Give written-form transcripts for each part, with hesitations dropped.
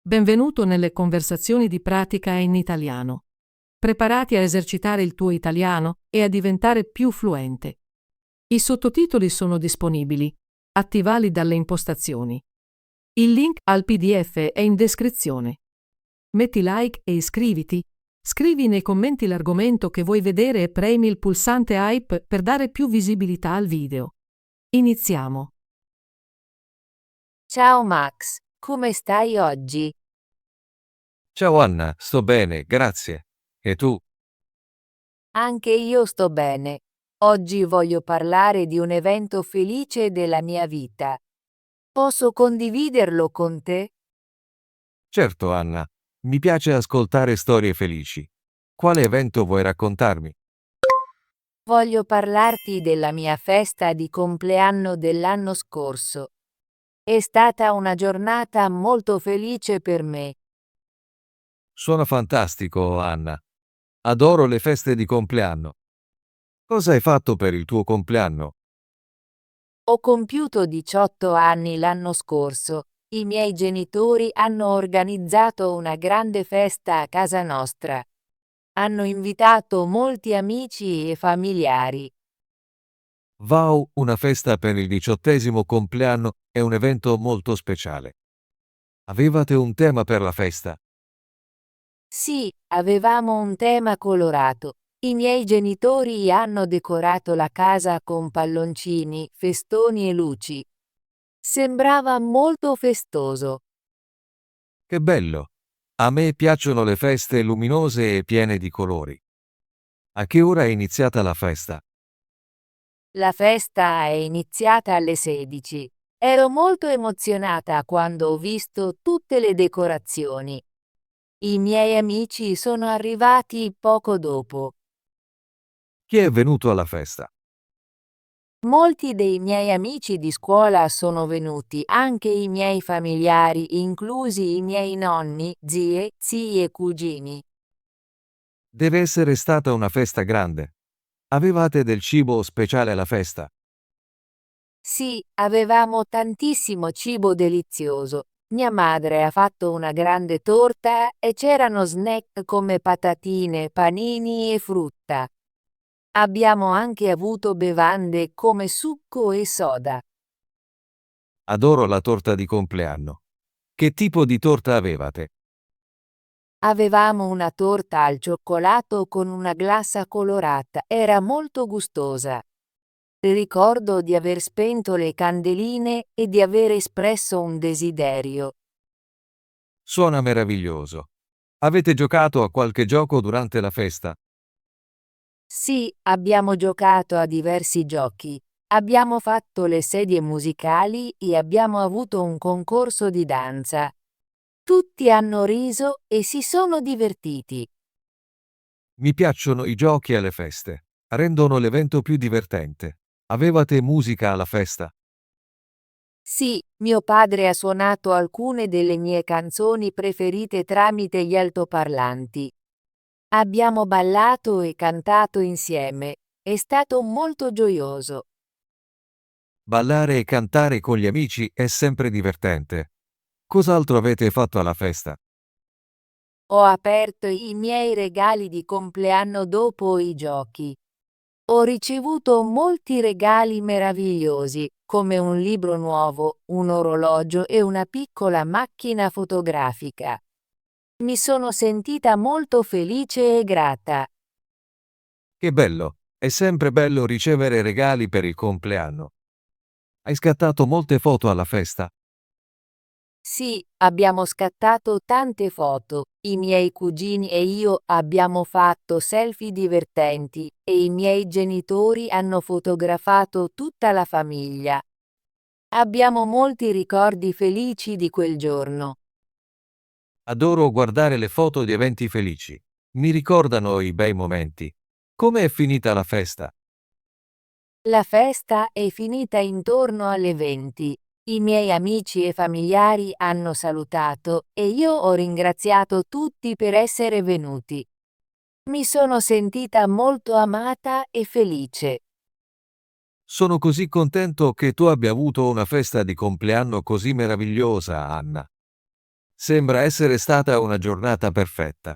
Benvenuto nelle conversazioni di pratica in italiano. Preparati a esercitare il tuo italiano e a diventare più fluente. I sottotitoli sono disponibili. Attivali dalle impostazioni. Il link al PDF è in descrizione. Metti like e iscriviti. Scrivi nei commenti l'argomento che vuoi vedere e premi il pulsante hype per dare più visibilità al video. Iniziamo. Ciao Max, come stai oggi? Ciao Anna, sto bene, grazie. E tu? Anche io sto bene. Oggi voglio parlare di un evento felice della mia vita. Posso condividerlo con te? Certo, Anna. Mi piace ascoltare storie felici. Quale evento vuoi raccontarmi? Voglio parlarti della mia festa di compleanno dell'anno scorso. È stata una giornata molto felice per me. Suona fantastico, Anna. Adoro le feste di compleanno. Cosa hai fatto per il tuo compleanno? Ho compiuto 18 anni l'anno scorso. I miei genitori hanno organizzato una grande festa a casa nostra. Hanno invitato molti amici e familiari. Wow, una festa per il 18° compleanno è un evento molto speciale. Avevate un tema per la festa? Sì, avevamo un tema colorato. I miei genitori hanno decorato la casa con palloncini, festoni e luci. Sembrava molto festoso. Che bello! A me piacciono le feste luminose e piene di colori. A che ora è iniziata la festa? La festa è iniziata alle 16. Ero molto emozionata quando ho visto tutte le decorazioni. I miei amici sono arrivati poco dopo. Chi è venuto alla festa? Molti dei miei amici di scuola sono venuti, anche i miei familiari, inclusi i miei nonni, zie, zii e cugini. Deve essere stata una festa grande. Avevate del cibo speciale alla festa? Sì, avevamo tantissimo cibo delizioso. Mia madre ha fatto una grande torta e c'erano snack come patatine, panini e frutta. Abbiamo anche avuto bevande come succo e soda. Adoro la torta di compleanno. Che tipo di torta avevate? Avevamo una torta al cioccolato con una glassa colorata, era molto gustosa. Ricordo di aver spento le candeline e di aver espresso un desiderio. Suona meraviglioso. Avete giocato a qualche gioco durante la festa? Sì, abbiamo giocato a diversi giochi. Abbiamo fatto le sedie musicali e abbiamo avuto un concorso di danza. Tutti hanno riso e si sono divertiti. Mi piacciono i giochi alle feste. Rendono l'evento più divertente. Avevate musica alla festa? Sì, mio padre ha suonato alcune delle mie canzoni preferite tramite gli altoparlanti. Abbiamo ballato e cantato insieme. È stato molto gioioso. Ballare e cantare con gli amici è sempre divertente. Cos'altro avete fatto alla festa? Ho aperto i miei regali di compleanno dopo i giochi. Ho ricevuto molti regali meravigliosi, come un libro nuovo, un orologio e una piccola macchina fotografica. Mi sono sentita molto felice e grata. Che bello! È sempre bello ricevere regali per il compleanno. Hai scattato molte foto alla festa? Sì, abbiamo scattato tante foto. I miei cugini e io abbiamo fatto selfie divertenti e i miei genitori hanno fotografato tutta la famiglia. Abbiamo molti ricordi felici di quel giorno. Adoro guardare le foto di eventi felici. Mi ricordano i bei momenti. Come è finita la festa? La festa è finita intorno alle 20. I miei amici e familiari hanno salutato e io ho ringraziato tutti per essere venuti. Mi sono sentita molto amata e felice. Sono così contento che tu abbia avuto una festa di compleanno così meravigliosa, Anna. Sembra essere stata una giornata perfetta.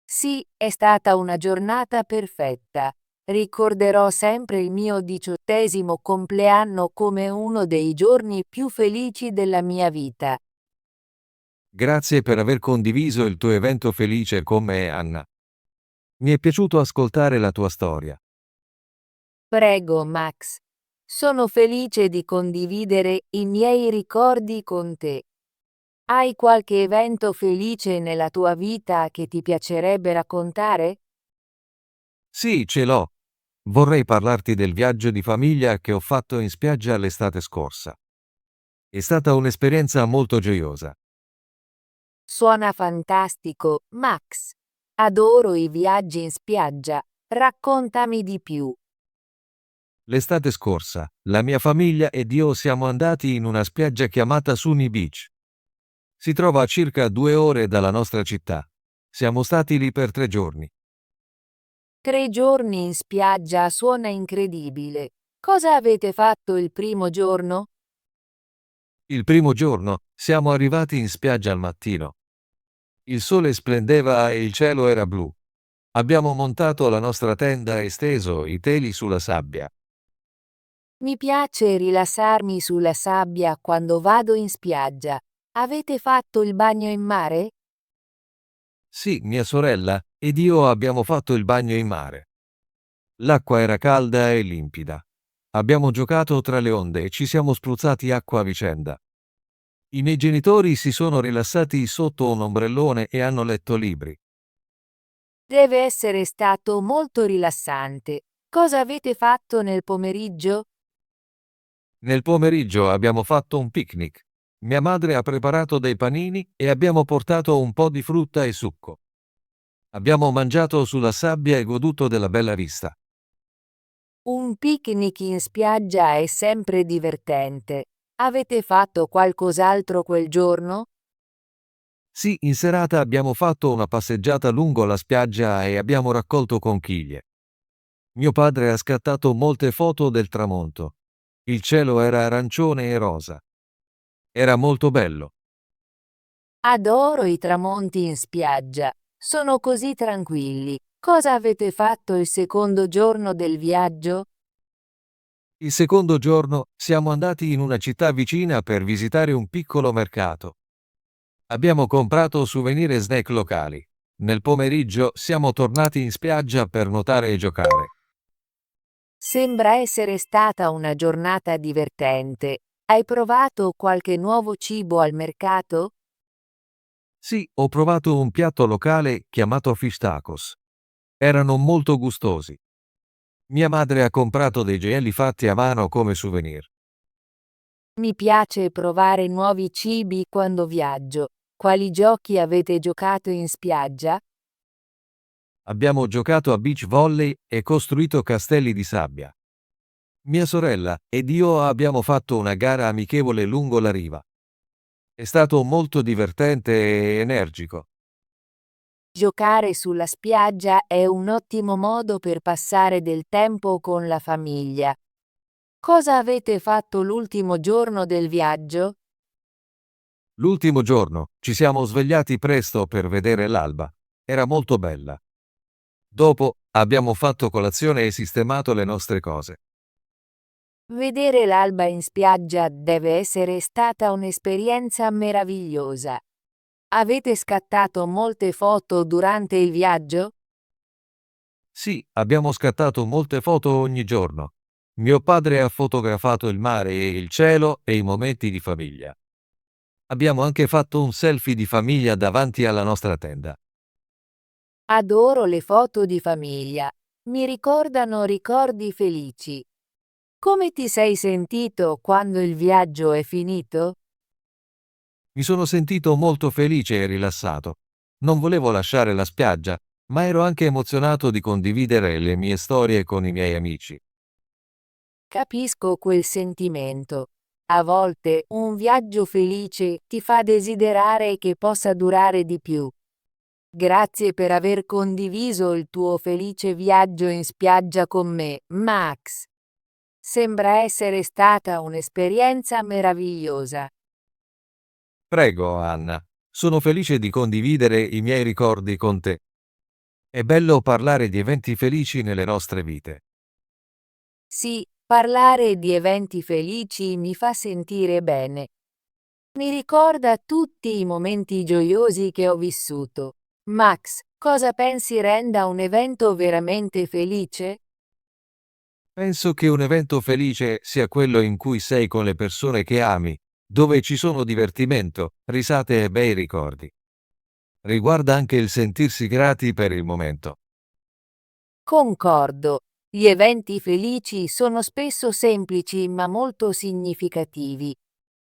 Sì, è stata una giornata perfetta. Ricorderò sempre il mio 18° compleanno come uno dei giorni più felici della mia vita. Grazie per aver condiviso il tuo evento felice con me, Anna. Mi è piaciuto ascoltare la tua storia. Prego, Max. Sono felice di condividere i miei ricordi con te. Hai qualche evento felice nella tua vita che ti piacerebbe raccontare? Sì, ce l'ho. Vorrei parlarti del viaggio di famiglia che ho fatto in spiaggia l'estate scorsa. È stata un'esperienza molto gioiosa. Suona fantastico, Max. Adoro i viaggi in spiaggia. Raccontami di più. L'estate scorsa, la mia famiglia ed io siamo andati in una spiaggia chiamata Sunny Beach. Si trova a circa 2 ore dalla nostra città. Siamo stati lì per 3 giorni. 3 giorni in spiaggia suona incredibile. Cosa avete fatto il primo giorno? Il primo giorno, siamo arrivati in spiaggia al mattino. Il sole splendeva e il cielo era blu. Abbiamo montato la nostra tenda e steso i teli sulla sabbia. Mi piace rilassarmi sulla sabbia quando vado in spiaggia. Avete fatto il bagno in mare? Sì, mia sorella ed io abbiamo fatto il bagno in mare. L'acqua era calda e limpida. Abbiamo giocato tra le onde e ci siamo spruzzati acqua a vicenda. I miei genitori si sono rilassati sotto un ombrellone e hanno letto libri. Deve essere stato molto rilassante. Cosa avete fatto nel pomeriggio? Nel pomeriggio abbiamo fatto un picnic. Mia madre ha preparato dei panini e abbiamo portato un po' di frutta e succo. Abbiamo mangiato sulla sabbia e goduto della bella vista. Un picnic in spiaggia è sempre divertente. Avete fatto qualcos'altro quel giorno? Sì, in serata abbiamo fatto una passeggiata lungo la spiaggia e abbiamo raccolto conchiglie. Mio padre ha scattato molte foto del tramonto. Il cielo era arancione e rosa. Era molto bello. Adoro i tramonti in spiaggia. Sono così tranquilli. Cosa avete fatto il secondo giorno del viaggio? Il secondo giorno siamo andati in una città vicina per visitare un piccolo mercato. Abbiamo comprato souvenir e snack locali. Nel pomeriggio siamo tornati in spiaggia per nuotare e giocare. Sembra essere stata una giornata divertente. Hai provato qualche nuovo cibo al mercato? Sì, ho provato un piatto locale chiamato fish tacos. Erano molto gustosi. Mia madre ha comprato dei gioielli fatti a mano come souvenir. Mi piace provare nuovi cibi quando viaggio. Quali giochi avete giocato in spiaggia? Abbiamo giocato a beach volley e costruito castelli di sabbia. Mia sorella ed io abbiamo fatto una gara amichevole lungo la riva. È stato molto divertente e energico. Giocare sulla spiaggia è un ottimo modo per passare del tempo con la famiglia. Cosa avete fatto l'ultimo giorno del viaggio? L'ultimo giorno ci siamo svegliati presto per vedere l'alba. Era molto bella. Dopo abbiamo fatto colazione e sistemato le nostre cose. Vedere l'alba in spiaggia deve essere stata un'esperienza meravigliosa. Avete scattato molte foto durante il viaggio? Sì, abbiamo scattato molte foto ogni giorno. Mio padre ha fotografato il mare e il cielo e i momenti di famiglia. Abbiamo anche fatto un selfie di famiglia davanti alla nostra tenda. Adoro le foto di famiglia. Mi ricordano ricordi felici. Come ti sei sentito quando il viaggio è finito? Mi sono sentito molto felice e rilassato. Non volevo lasciare la spiaggia, ma ero anche emozionato di condividere le mie storie con i miei amici. Capisco quel sentimento. A volte un viaggio felice ti fa desiderare che possa durare di più. Grazie per aver condiviso il tuo felice viaggio in spiaggia con me, Max. Sembra essere stata un'esperienza meravigliosa. Prego, Anna. Sono felice di condividere i miei ricordi con te. È bello parlare di eventi felici nelle nostre vite. Sì, parlare di eventi felici mi fa sentire bene. Mi ricorda tutti i momenti gioiosi che ho vissuto. Max, cosa pensi renda un evento veramente felice? Penso che un evento felice sia quello in cui sei con le persone che ami, dove ci sono divertimento, risate e bei ricordi. Riguarda anche il sentirsi grati per il momento. Concordo. Gli eventi felici sono spesso semplici ma molto significativi.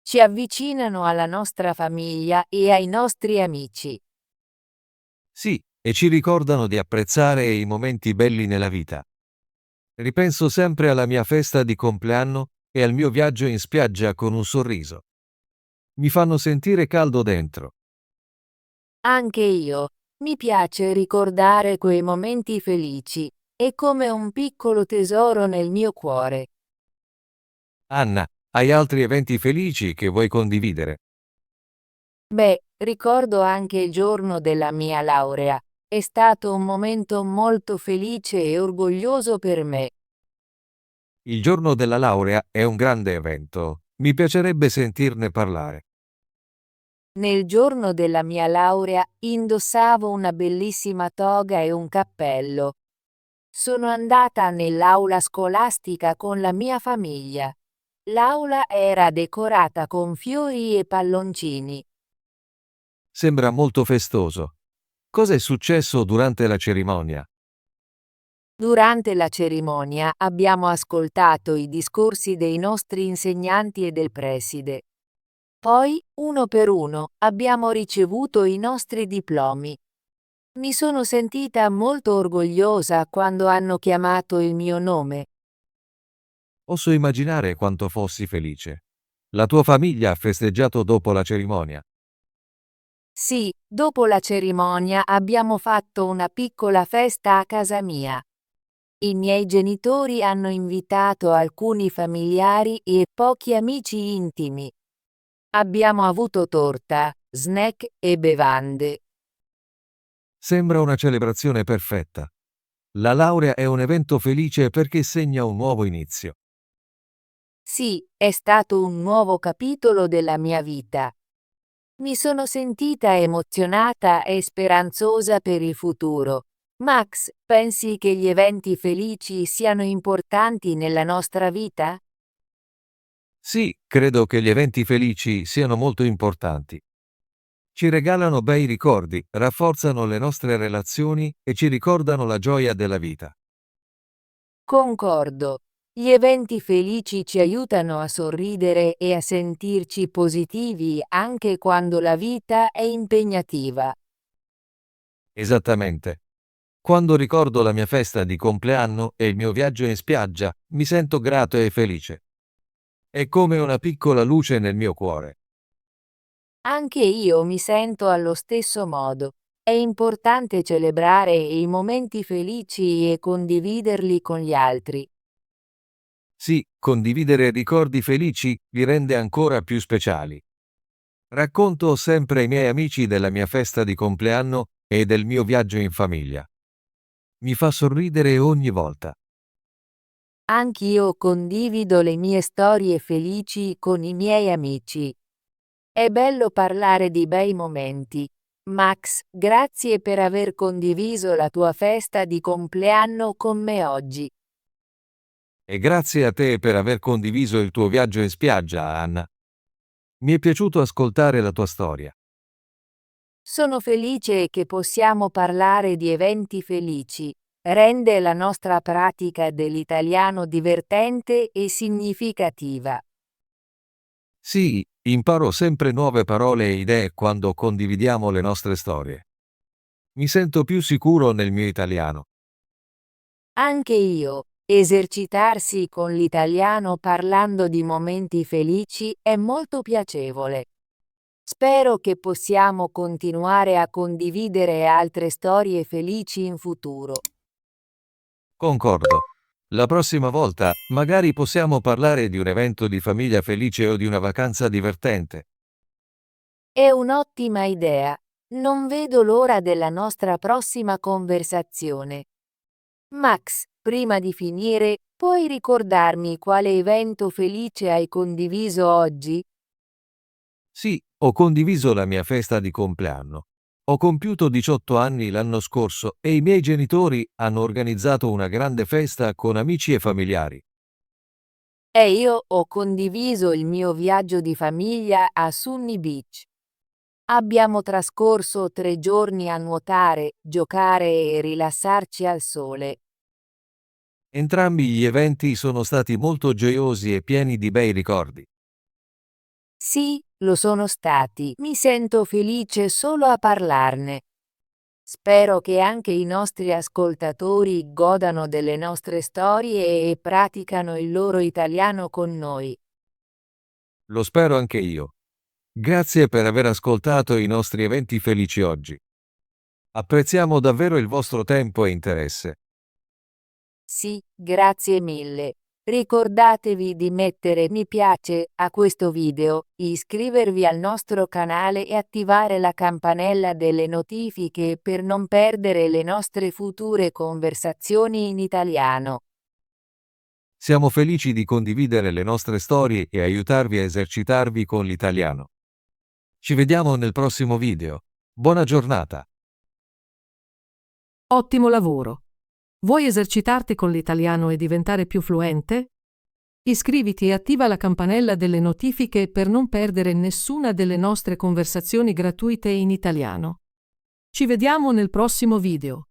Ci avvicinano alla nostra famiglia e ai nostri amici. Sì, e ci ricordano di apprezzare i momenti belli nella vita. Ripenso sempre alla mia festa di compleanno e al mio viaggio in spiaggia con un sorriso. Mi fanno sentire caldo dentro. Anche io. Mi piace ricordare quei momenti felici. È come un piccolo tesoro nel mio cuore. Anna, hai altri eventi felici che vuoi condividere? Beh, ricordo anche il giorno della mia laurea. È stato un momento molto felice e orgoglioso per me. Il giorno della laurea è un grande evento. Mi piacerebbe sentirne parlare. Nel giorno della mia laurea indossavo una bellissima toga e un cappello. Sono andata nell'aula scolastica con la mia famiglia. L'aula era decorata con fiori e palloncini. Sembra molto festoso. Cosa è successo durante la cerimonia? Durante la cerimonia abbiamo ascoltato i discorsi dei nostri insegnanti e del preside. Poi, uno per uno, abbiamo ricevuto i nostri diplomi. Mi sono sentita molto orgogliosa quando hanno chiamato il mio nome. Posso immaginare quanto fossi felice. La tua famiglia ha festeggiato dopo la cerimonia. Sì, dopo la cerimonia abbiamo fatto una piccola festa a casa mia. I miei genitori hanno invitato alcuni familiari e pochi amici intimi. Abbiamo avuto torta, snack e bevande. Sembra una celebrazione perfetta. La laurea è un evento felice perché segna un nuovo inizio. Sì, è stato un nuovo capitolo della mia vita. Mi sono sentita emozionata e speranzosa per il futuro. Max, pensi che gli eventi felici siano importanti nella nostra vita? Sì, credo che gli eventi felici siano molto importanti. Ci regalano bei ricordi, rafforzano le nostre relazioni e ci ricordano la gioia della vita. Concordo. Gli eventi felici ci aiutano a sorridere e a sentirci positivi anche quando la vita è impegnativa. Esattamente. Quando ricordo la mia festa di compleanno e il mio viaggio in spiaggia, mi sento grato e felice. È come una piccola luce nel mio cuore. Anche io mi sento allo stesso modo. È importante celebrare i momenti felici e condividerli con gli altri. Sì, condividere ricordi felici li rende ancora più speciali. Racconto sempre ai miei amici della mia festa di compleanno e del mio viaggio in famiglia. Mi fa sorridere ogni volta. Anch'io condivido le mie storie felici con i miei amici. È bello parlare di bei momenti. Max, grazie per aver condiviso la tua festa di compleanno con me oggi. E grazie a te per aver condiviso il tuo viaggio in spiaggia, Anna. Mi è piaciuto ascoltare la tua storia. Sono felice che possiamo parlare di eventi felici. Rende la nostra pratica dell'italiano divertente e significativa. Sì, imparo sempre nuove parole e idee quando condividiamo le nostre storie. Mi sento più sicuro nel mio italiano. Anche io. Esercitarsi con l'italiano parlando di momenti felici è molto piacevole. Spero che possiamo continuare a condividere altre storie felici in futuro. Concordo. La prossima volta, magari possiamo parlare di un evento di famiglia felice o di una vacanza divertente. È un'ottima idea. Non vedo l'ora della nostra prossima conversazione. Max, prima di finire, puoi ricordarmi quale evento felice hai condiviso oggi? Sì, ho condiviso la mia festa di compleanno. Ho compiuto 18 anni l'anno scorso e i miei genitori hanno organizzato una grande festa con amici e familiari. E io ho condiviso il mio viaggio di famiglia a Sunny Beach. Abbiamo trascorso 3 giorni a nuotare, giocare e rilassarci al sole. Entrambi gli eventi sono stati molto gioiosi e pieni di bei ricordi. Sì, lo sono stati. Mi sento felice solo a parlarne. Spero che anche i nostri ascoltatori godano delle nostre storie e praticano il loro italiano con noi. Lo spero anche io. Grazie per aver ascoltato i nostri eventi felici oggi. Apprezziamo davvero il vostro tempo e interesse. Sì, grazie mille. Ricordatevi di mettere mi piace a questo video, iscrivervi al nostro canale e attivare la campanella delle notifiche per non perdere le nostre future conversazioni in italiano. Siamo felici di condividere le nostre storie e aiutarvi a esercitarvi con l'italiano. Ci vediamo nel prossimo video. Buona giornata! Ottimo lavoro! Vuoi esercitarti con l'italiano e diventare più fluente? Iscriviti e attiva la campanella delle notifiche per non perdere nessuna delle nostre conversazioni gratuite in italiano. Ci vediamo nel prossimo video.